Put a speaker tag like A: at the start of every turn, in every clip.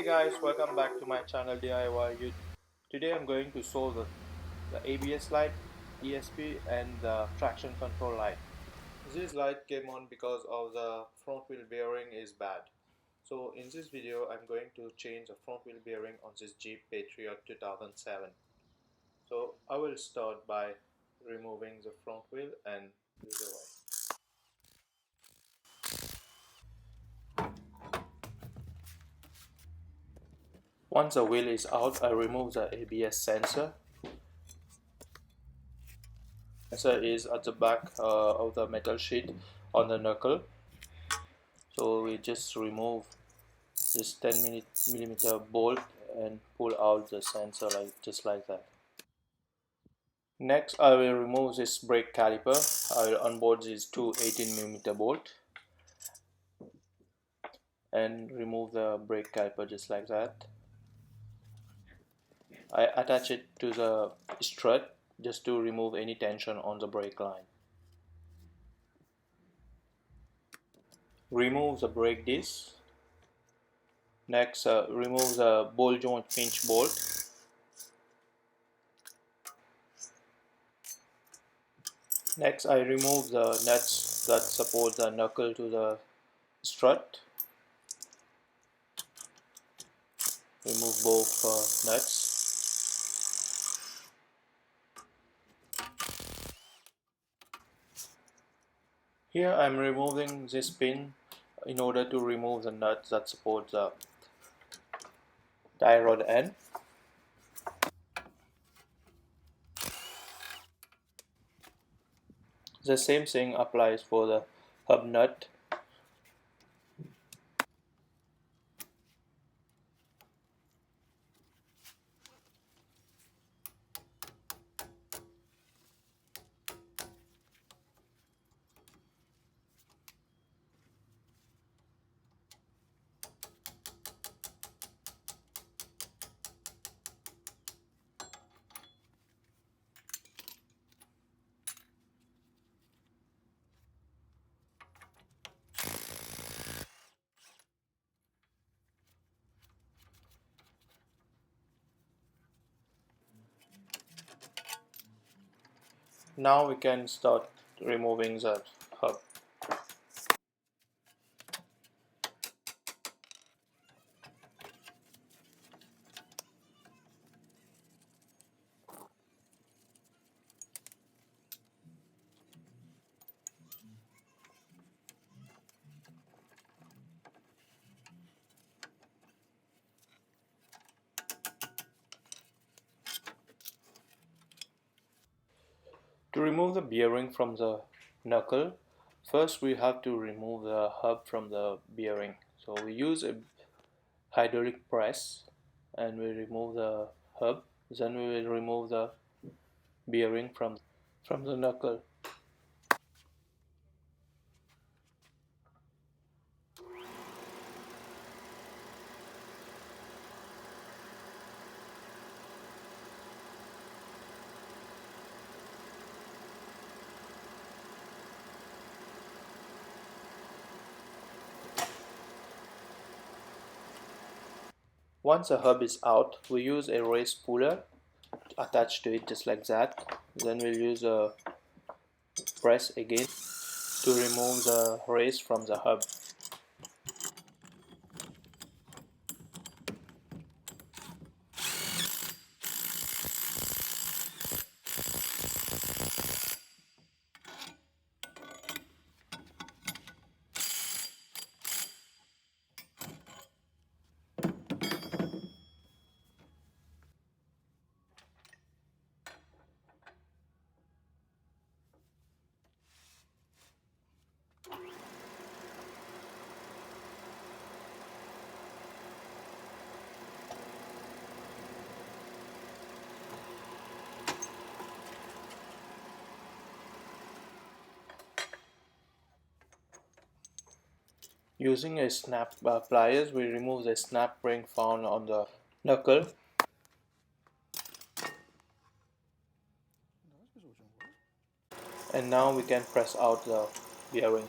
A: Hey guys, welcome back to my channel D.I.Y Yud. Today I'm going to solve the ABS light, ESP and the traction control light. This light came on because of the front wheel bearing is bad. So in this video I'm going to change the front wheel bearing on this Jeep Patriot 2007. So I will start by removing the front wheel and use away. Once the wheel is out, I remove the ABS sensor. Sensor is at the back of the metal sheet on the knuckle. So we just remove this 10 millimeter bolt and pull out the sensor just like that. Next I will remove this brake caliper. I will unbolt these two 18 millimeter bolt and remove the brake caliper just like that. I attach it to the strut just to remove any tension on the brake line. Remove the brake disc. Next, remove the ball joint pinch bolt. Next, I remove the nuts that support the knuckle to the strut. Remove both nuts. Here I am removing this pin in order to remove the nuts that support the tie rod end. The same thing applies for the hub nut. Now we can start removing the hub. To remove the bearing from the knuckle, first we have to remove the hub from the bearing. So we use a hydraulic press and we remove the hub. Then we will remove the bearing from the knuckle. Once the hub is out, we use a race puller attached to it just like that. Then we'll use a press again to remove the race from the hub. Using a snap pliers, we remove the snap ring found on the knuckle. And now we can press out the bearing.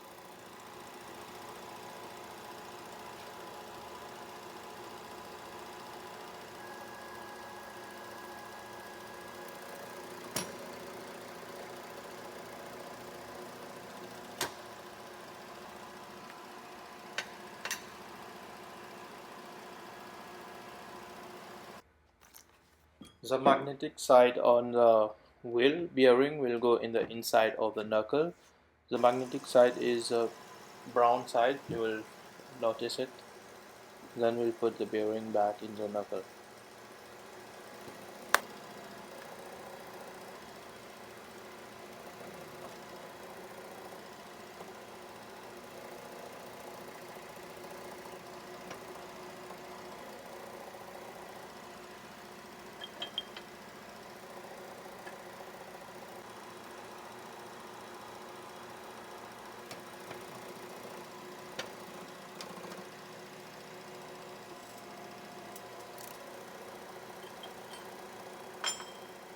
A: The magnetic side on the wheel bearing will go in the inside of the knuckle. The magnetic side is a brown side, you will notice it. Then we'll put the bearing back in the knuckle.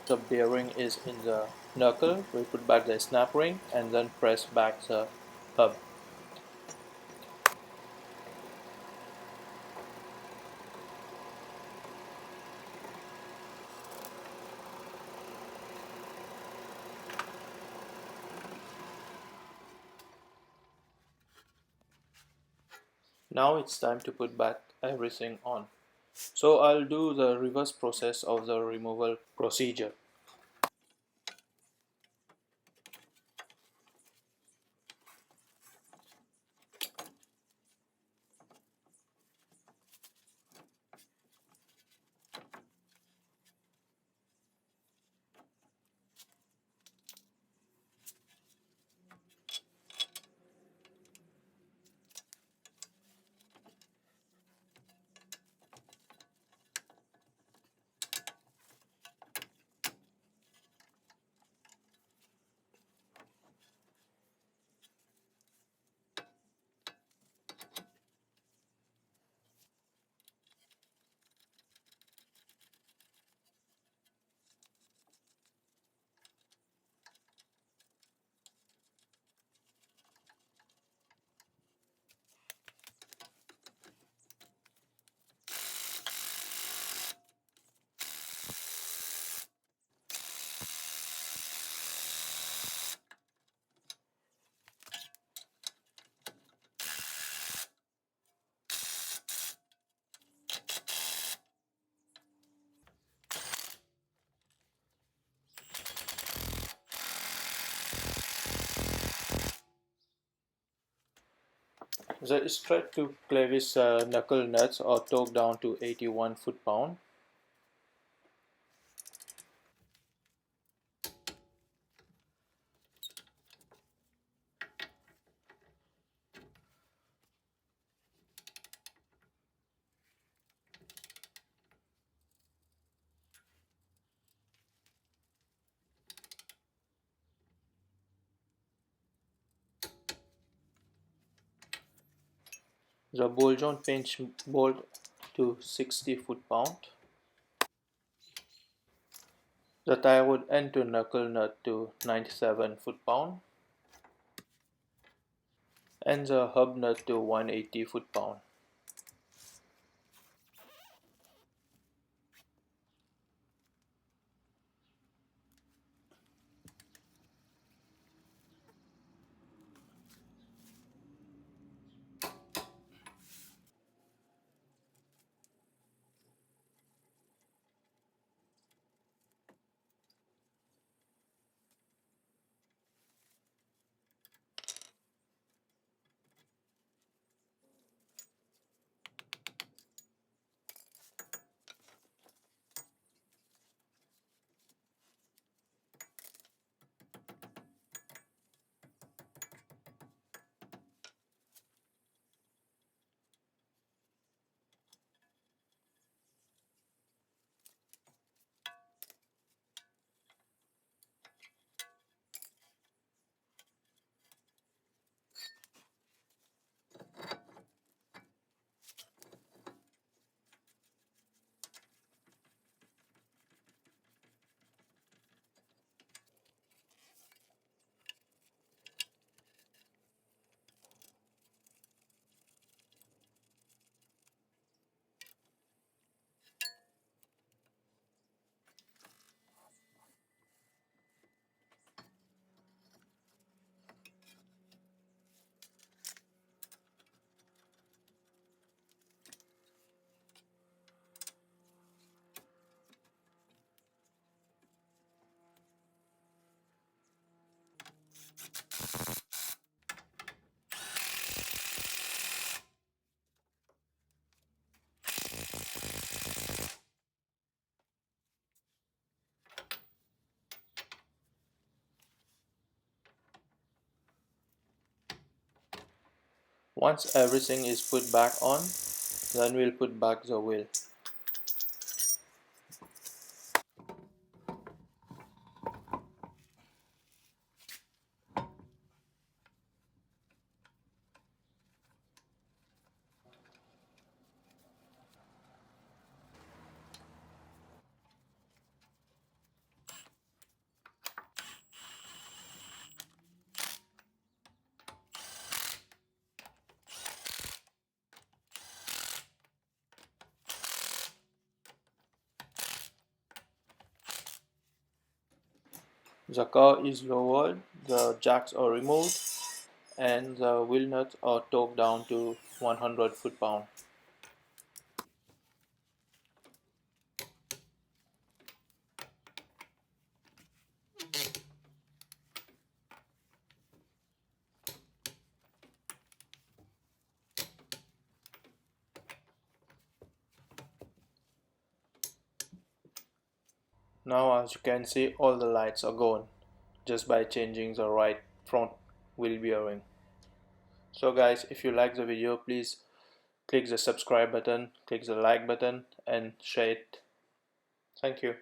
A: The bearing is in the knuckle, we put back the snap ring and then press back the hub. Now it's time to put back everything on. So I'll do the reverse process of the removal procedure. The straight to clavis knuckle nuts are torqued down to 81 foot-pound. The ball joint pinch bolt to 60 foot-pound. The thyroid end to knuckle nut to 97 foot-pound. And the hub nut to 180 foot-pound. Once everything is put back on, then we'll put back the wheel. The car is lowered, the jacks are removed, and the wheel nuts are torqued down to 100 foot-pounds. Now as you can see, all the lights are gone just by changing the right front wheel bearing. So guys, if you like the video, please click the subscribe button, click the like button and share it. Thank you.